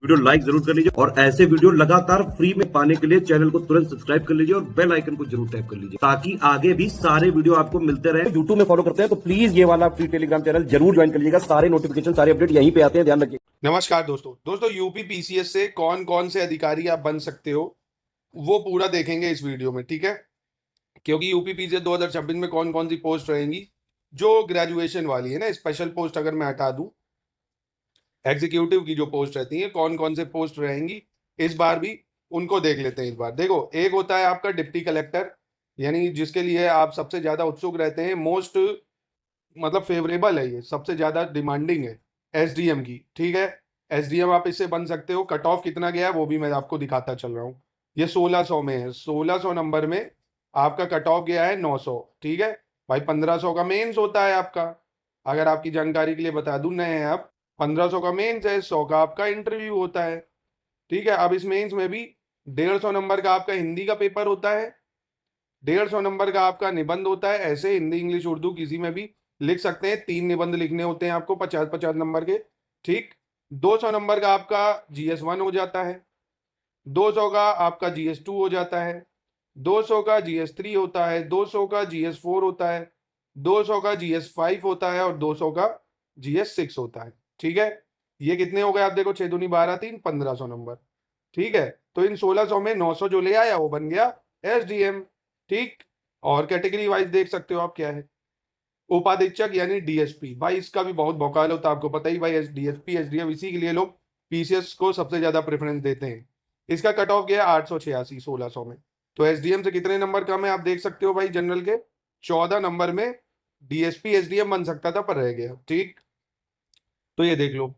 Video like जरूर कर लीजिए और ऐसे वीडियो लगातार फ्री में पाने के लिए चैनल को तुरंत सब्सक्राइब कर लीजिए और बेल आइकन को जरूर टैप कर लीजिए ताकि आगे भी सारे वीडियो आपको मिलते रहे। यूट्यूब में फॉलो करते हैं तो प्लीज ये वाला फ्री टेलीग्राम चैनल जरूर ज्वाइन कर लीजिएगा। सारे नोटिफिकेशन सारे अपडेट यहीं पे आते हैं, ध्यान रखिए। नमस्कार दोस्तों यूपी पीसीएस से कौन कौन से अधिकारी आप बन सकते हो वो पूरा देखेंगे इस वीडियो में, ठीक है। क्योंकि यूपी पीसीएस 2026 में कौन कौन सी पोस्ट रहेंगी जो ग्रेजुएशन वाली है ना, स्पेशल पोस्ट अगर मैं हटा दूं, एग्जीक्यूटिव की जो पोस्ट रहती है कौन कौन से पोस्ट रहेंगी इस बार भी उनको देख लेते हैं। इस बार देखो, एक होता है आपका डिप्टी कलेक्टर, यानी जिसके लिए आप सबसे ज्यादा उत्सुक रहते हैं, मोस्ट मतलब फेवरेबल है, ये सबसे ज्यादा डिमांडिंग है एसडीएम की, ठीक है। एसडीएम आप इससे बन सकते हो। कट ऑफ कितना गया है वो भी मैं आपको दिखाता चल रहा हूँ। ये 1600 में है, 1600 नंबर में आपका कट ऑफ गया है 900, ठीक है भाई। 1500 का मेंस होता है आपका, अगर आपकी जानकारी के लिए बता दूं, नए हैं आप। 1500 का मेंस है, 100 का आपका इंटरव्यू होता है, ठीक है। अब इस मेंस में भी 150 नंबर का आपका हिंदी का पेपर होता है, 150 नंबर का आपका निबंध होता है। ऐसे हिंदी इंग्लिश उर्दू किसी में भी लिख सकते हैं, 3 निबंध लिखने होते हैं आपको 50-50 नंबर के, ठीक। 200 नंबर का आपका GS1 हो जाता है, 200 का आपका GS2 हो जाता है, 200 का GS3 होता है, 200 का GS4 होता है, 200 का GS5 होता है और 200 का GS6 होता है, ठीक है। ये कितने हो गए आप देखो, 6 दूनी 12 3 1500 नंबर, ठीक है। तो इन 1600 में 900 जो ले आया वो बन गया एसडीएम, ठीक। और कैटेगरी वाइज देख सकते हो आप क्या है, उपाधीक्षक यानी डीएसपी। भाई इसका भी बहुत भौकाल होता है, आपको पता ही भाई, डीएसपी एसडीएम, इसी के लिए लोग पीसीएस को सबसे ज्यादा प्रेफरेंस देते हैं। इसका कट ऑफ गया 886 1600 में। तो एसडीएम से कितने नंबर कम है आप देख सकते हो भाई, जनरल के 14 नंबर में डीएसपी एसडीएम बन सकता था पर रह गया, ठीक। तो ये देख लो,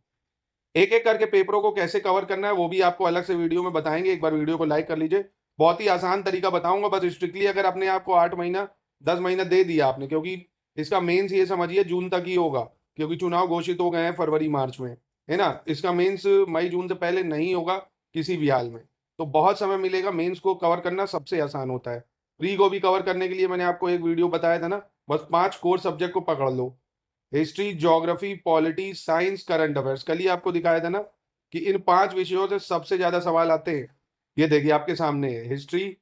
एक एक करके पेपरों को कैसे कवर करना है वो भी आपको अलग से वीडियो में बताएंगे। एक बार वीडियो को लाइक कर लीजिए, बहुत ही आसान तरीका बताऊंगा। बस स्ट्रिक्टली अगर अपने आप को 8 महीना 10 महीना दे दिया आपने, क्योंकि इसका मेंस ये समझिए जून तक ही होगा, क्योंकि चुनाव घोषित हो गए हैं फरवरी मार्च में, है ना। इसका मेंस मई जून से पहले नहीं होगा किसी भी हाल में, तो बहुत समय मिलेगा। मेंस को कवर करना सबसे आसान होता है। प्री को भी कवर करने के लिए मैंने आपको एक वीडियो बताया था ना, बस 5 कोर सब्जेक्ट को पकड़ लो, history, geography, polity, science, current affairs. कल ही आपको दिखाया था ना कि इन 5 विषयों से सबसे ज्यादा सवाल आते हैं। ये देखिए आपके सामने है, history,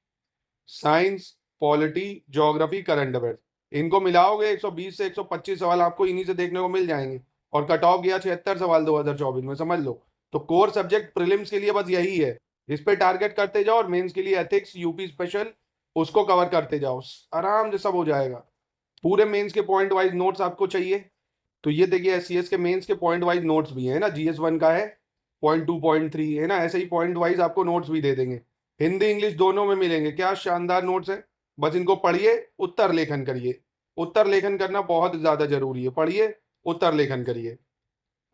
science, polity, geography, current affairs. इनको मिलाओगे 120 से 125 सवाल आपको इन्हीं से देखने को मिल जाएंगे। और कट ऑफ गया 76 सवाल 2024 में, समझ लो। तो कोर सब्जेक्ट प्रीलिम्स के लिए बस यही है, इस पे टारगेट करते जाओ, और मेंस के लिए एथिक्स, यूपी स्पेशल, उसको कवर करते जाओ, आराम से सब हो जाएगा। पूरे मेंस के पॉइंट वाइज नोट्स आपको चाहिए तो ये देखिए, एससीएस के मेंस के पॉइंट वाइज नोट्स भी है ना, GS1 का है 0.2 0.3 है ना, ऐसे ही पॉइंट वाइज आपको नोट्स भी दे देंगे। हिंदी इंग्लिश दोनों में मिलेंगे, क्या शानदार नोट्स है। बस इनको पढ़िए, उत्तर लेखन करिए। उत्तर लेखन करना बहुत ज्यादा जरूरी है, पढ़िए उत्तर लेखन करिए।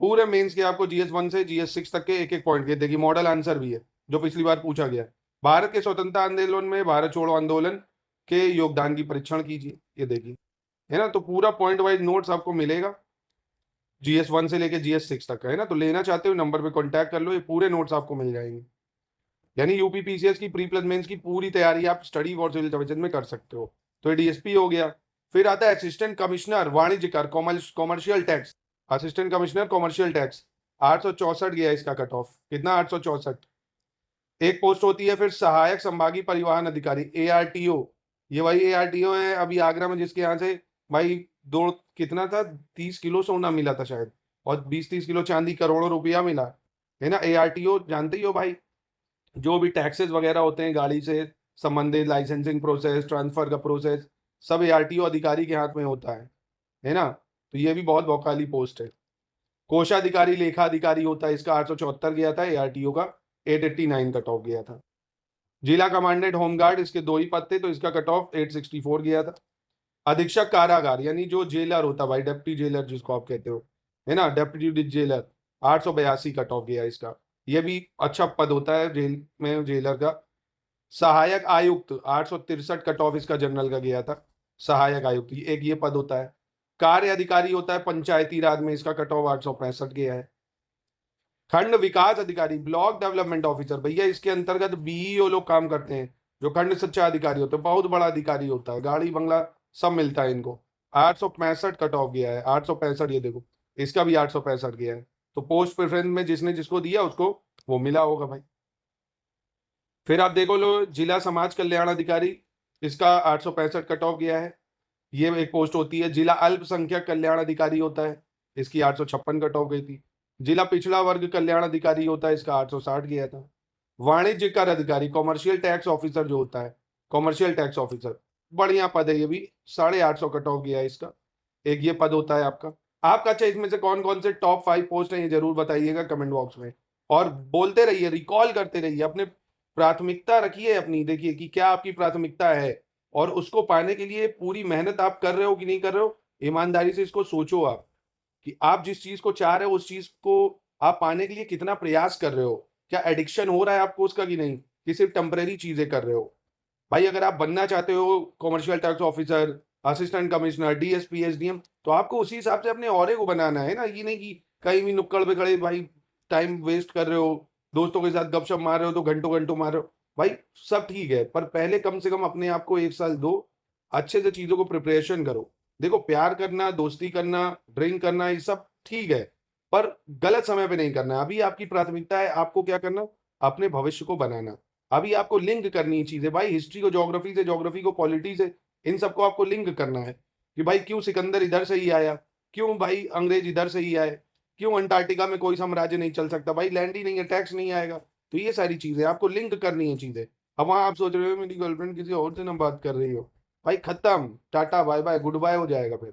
पूरे मेंस के आपको GS1 से GS6 तक के एक एक पॉइंट के देखिए, मॉडल आंसर भी है जो पिछली बार पूछा गया। भारत के स्वतंत्रता आंदोलन में भारत छोड़ो आंदोलन के योगदान की परीक्षण कीजिए, ये देखिए, है ना। तो पूरा पॉइंट वाइज नोट्स आपको मिलेगा, GS1 से लेके GS6 तक का, है ना। तो लेना चाहते हो नंबर पे कांटेक्ट कर लो, ये पूरे नोट्स आपको मिल जाएंगे। यानी यूपी पीसीएस की प्री प्लस मेंस की पूरी तैयारी आप स्टडी फॉर सिविल सर्विसेज में कर सकते हो। तो ये डीएसपी हो गया। फिर आता है असिस्टेंट कमिश्नर वाणिज्य कर, commercial tax, assistant commissioner commercial tax. 864 गया इसका कट ऑफ, कितना 864। एक पोस्ट होती है फिर सहायक संभागीय परिवहन अधिकारी, ARTO। ये भाई ARTO है, अभी आगरा में जिसके यहाँ से भाई दो कितना था, 30 किलो सोना मिला था शायद, और 20-30 किलो चांदी, करोड़ों रुपया मिला, है ना। ARTO जानते ही हो भाई, जो भी टैक्सेस वगैरह होते हैं गाड़ी से संबंधित, लाइसेंसिंग प्रोसेस, ट्रांसफर का प्रोसेस, सब ARTO अधिकारी के हाथ में होता है ना। तो ये भी बहुत भौकाली पोस्ट है। कोषाधिकारी लेखा अधिकारी होता है, इसका 874 गया था, ARTO का 889 कट ऑफ गया था। जिला कमांडेंट होमगार्ड, इसके 2 ही पद थे तो इसका कट ऑफ 864 गया था। अधीक्षक कारागार यानी जो जेलर होता है भाई, डेप्टी जेलर जिसको आप कहते हो, है ना, डेप्टी जेलर, 882 कट ऑफ गया इसका। ये भी अच्छा पद होता है जेल में जेलर का। सहायक आयुक्त 863 कट ऑफ इसका जनरल का गया था। सहायक आयुक्त एक ये पद होता है। कार्य अधिकारी होता है पंचायती राज में, इसका कट ऑफ 865 गया है। खंड विकास अधिकारी, ब्लॉक डेवलपमेंट ऑफिसर, भैया इसके अंतर्गत बीईओ लोग काम करते हैं, जो खंड शिक्षा अधिकारी होते हैं, बहुत बड़ा अधिकारी होता है, गाड़ी बंगला सब मिलता है इनको। 865 कट ऑफ गया है, 865, ये देखो इसका भी 865 गया है। तो पोस्ट प्रेफरेंस में जिसने जिसको दिया उसको वो मिला होगा भाई। फिर आप देखो लो जिला समाज कल्याण अधिकारी, इसका 865 कट ऑफ गया है। ये एक पोस्ट होती है। जिला अल्पसंख्यक कल्याण अधिकारी होता है, इसकी 856 कट ऑफ गई थी। जिला पिछड़ा वर्ग कल्याण अधिकारी होता है, इसका 860 गया था। वाणिज्य कर अधिकारी, कॉमर्शियल टैक्स ऑफिसर जो होता है, कॉमर्शियल टैक्स ऑफिसर, बढ़िया पद है ये भी, 850 कट ऑफ गया है इसका। एक ये पद होता है आपका। आपका अच्छा इसमें से कौन कौन से टॉप 5 पोस्ट हैं ये जरूर बताइएगा कमेंट बॉक्स में, और बोलते रहिए, रिकॉल करते रहिए, अपने प्राथमिकता रखिए अपनी, देखिए कि क्या आपकी प्राथमिकता है और उसको पाने के लिए पूरी मेहनत आप कर रहे हो कि नहीं कर रहे हो। ईमानदारी से इसको सोचो आप कि आप जिस चीज को चाह रहे हो उस चीज को आप पाने के लिए कितना प्रयास कर रहे हो, क्या एडिक्शन हो रहा है आपको उसका कि नहीं, कि सिर्फ टेम्परेरी चीजें कर रहे हो। भाई अगर आप बनना चाहते हो commercial tax officer, assistant commissioner, DSP, SDM, तो आपको उसी हिसाब से अपने औरे को बनाना है ना। ये नहीं कि कहीं भी नुक्कड़ पे खड़े भाई टाइम वेस्ट कर रहे हो, दोस्तों के साथ गपशप मार रहे हो तो घंटों घंटों मार रहे हो। भाई सब ठीक है, पर पहले कम से कम अपने आप को 1 साल दो, अच्छे से चीजों को प्रिपरेशन करो। देखो प्यार करना, दोस्ती करना, ड्रिंक करना, ये सब ठीक है, पर गलत समय पे नहीं करना। अभी आपकी प्राथमिकता है आपको क्या करना, अपने भविष्य को बनाना। अभी आपको लिंक करनी है चीजें भाई, हिस्ट्री को ज्योग्राफी से, ज्योग्राफी को पॉलिटी से, इन सबको आपको लिंक करना है कि भाई क्यों सिकंदर इधर से ही आया, क्यों भाई अंग्रेज इधर से ही आए, क्यों अंटार्कटिका में कोई साम्राज्य नहीं चल सकता, भाई लैंड ही नहीं है, टैक्स नहीं आएगा। तो ये सारी चीजें आपको लिंक करनी है चीजें। अब वहां आप सोच रहे हो मेरी गर्लफ्रेंड किसी और से ना बात कर रही हो, भाई खत्म, tata bye bye goodbye हो जाएगा। फिर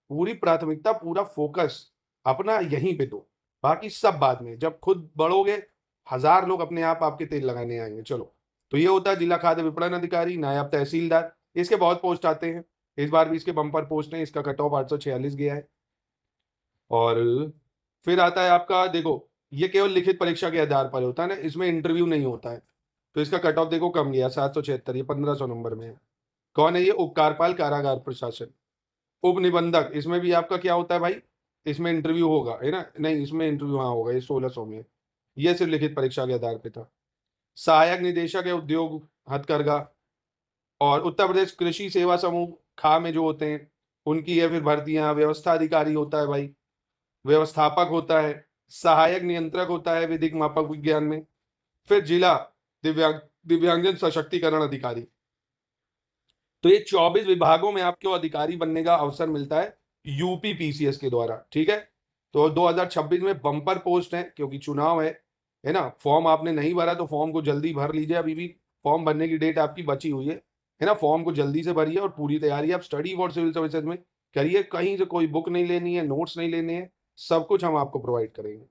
पूरी प्राथमिकता, पूरा फोकस अपना यहीं पे दो, बाकी सब बाद में। जब खुद बढ़ोगे 1000 लोग अपने आप आपके तेल लगाने आएंगे। चलो, तो ये होता है जिला खाद्य विपणन अधिकारी, नायब तहसीलदार। इसके बहुत पोस्ट आते हैं, इस बार भी इसके बम्पर पोस्ट है। इसका कट ऑफ 846 गया है। और फिर आता है आपका, देखो ये केवल लिखित परीक्षा के आधार पर होता है ना, इसमें इंटरव्यू नहीं होता है। तो इसका कट ऑफ देखो कम गया, 776, ये 1500 नंबर में है। कौन है ये, उपकारपाल कारागार प्रशासन, उप निबंधक। इसमें भी आपका क्या होता है भाई, इसमें इंटरव्यू होगा है ना, नहीं इसमें इंटरव्यू हाँ होगा, ये 1600 में। ये सिर्फ लिखित परीक्षा के आधार पर था। सहायक निदेशक है उद्योग हथकरघा, और उत्तर प्रदेश कृषि सेवा समूह खा में जो होते हैं उनकी है फिर भर्तियां। व्यवस्था अधिकारी होता है भाई, व्यवस्थापक होता है, सहायक नियंत्रक होता है विधिक मापक विज्ञान में। फिर जिला दिव्यांगजन सशक्तिकरण अधिकारी। तो ये 24 विभागों में आपको अधिकारी बनने का अवसर मिलता है यूपी पीसीएस के द्वारा, ठीक है। तो 2026 में बम्पर पोस्ट है क्योंकि चुनाव है ना। फॉर्म आपने नहीं भरा तो फॉर्म को जल्दी भर लीजिए, अभी भी फॉर्म भरने की डेट आपकी बची हुई है ना। फॉर्म को जल्दी से भरिए और पूरी तैयारी आप स्टडी फॉर सिविल सर्विसेज में करिए। कहीं से कोई बुक नहीं लेनी है, नोट्स नहीं लेने हैं, सब कुछ हम आपको प्रोवाइड करेंगे।